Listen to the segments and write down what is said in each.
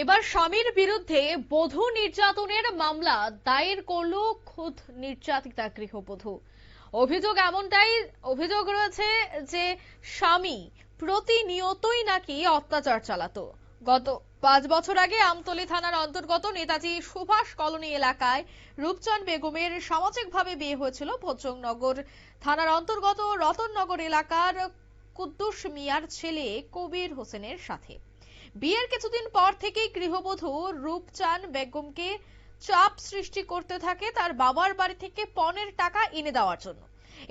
এবার স্বামীর বিরুদ্ধে বধূ নির্যাতনের মামলা দায়ের করল খোদ নির্যাতিতা গৃহবধূ। অভিযোগ রয়েছে যে স্বামী প্রতিনিয়তই নাকি অত্যাচার চালাতো। গত 5 বছর আগে আমতলী থানার অন্তর্গত নেতাজি সুভাষ কলোনি এলাকায় রূপচাঁদ বেগমের সামাজিকভাবে বিয়ে হয়েছিল ভদ্রনগর থানার অন্তর্গত রতননগর এলাকার কুদ্দুস মিয়ার ছেলে কবির হোসেনের সাথে। বিয়ের কিছুদিন পর থেকেই গৃহবধূ রূপচাঁদ বেগমকে চাপ সৃষ্টি করতে থাকে তার বাবার বাড়ি থেকে পণের টাকা এনে দেওয়ার জন্য।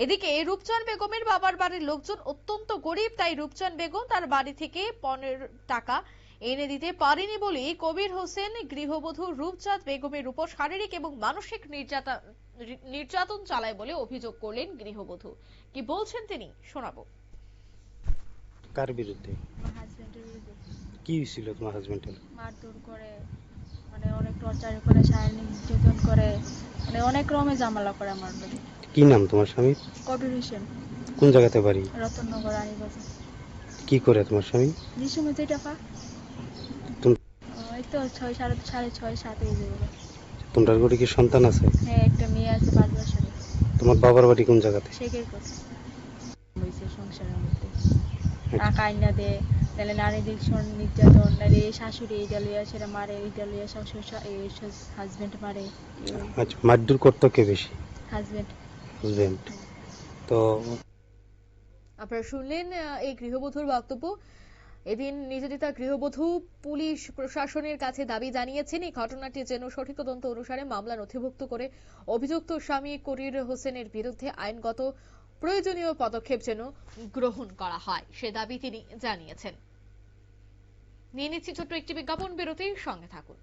এদিকে রূপচাঁদ বেগমের বাবার বাড়ির লোকজন অত্যন্ত গরিব, তাই রূপচাঁদ বেগম তার বাড়ি থেকে পণের টাকা এনে দিতে পারেনি বলে কবির হোসেন গৃহবধূ রূপচাঁদ বেগমের উপর শারীরিক এবং মানসিক নির্যাতন চালায় বলে অভিযোগ করলেন গৃহবধূ। কি বলছেন তিনি শোনাবো। কার বিরুদ্ধে? হাজবেন্ডের বিরুদ্ধে। কি হয়েছিল তোমার হাজবেন্ডের? মারধর করে, মানে অনেক টর্চার করে, শারীরিক নির্যাতন করে, মানে অনেক রকমের ঝামেলা করে আমার বাড়ি। কি নাম তোমার স্বামী? কবির হোসেন। কোন জায়গাতে বাড়ি? রতননগর রানীবাজার। কি করে তোমার স্বামী? নিঃসময় যে টাকা তুম- এই তো 6, 7 হয়ে যাবে। তোমার ঘরে কি সন্তান আছে? হ্যাঁ, একটা মেয়ে আছে 5 বছরের। তোমার বাবার বাড়ি কোন জায়গাতে? শেখের কথা হয়েছে সংসারের মধ্যে। টাকা আইনা দেয়, তাহলে নারীদের নির্যাতন, নাহলে শাশুড়ি এইটা লইয়া সেটা মারে, এইটা লইয়া শ্বশুর হাজবেন্ড মারে। আচ্ছা, মারধর করতো কে বেশি? হাজবেন্ড। তো আপনারা শুনলেন এই গৃহবধূর বক্তব্য। এদিন নির্যাতিতা গৃহবধূ পুলিশ প্রশাসনের কাছে দাবি জানিয়েছেন এই ঘটনাটি যেন সঠিক তদন্ত অনুসারে মামলা নথিভুক্ত করে অভিযুক্ত স্বামী কবির হোসেনের বিরুদ্ধে আইনগত প্রয়োজনীয় পদক্ষেপ যেন গ্রহণ করা হয় সে দাবি তিনি জানিয়েছেন। নিয়ে নিচ্ছি ছোট্ট একটি বিজ্ঞাপন বিরতির সঙ্গে থাকুন।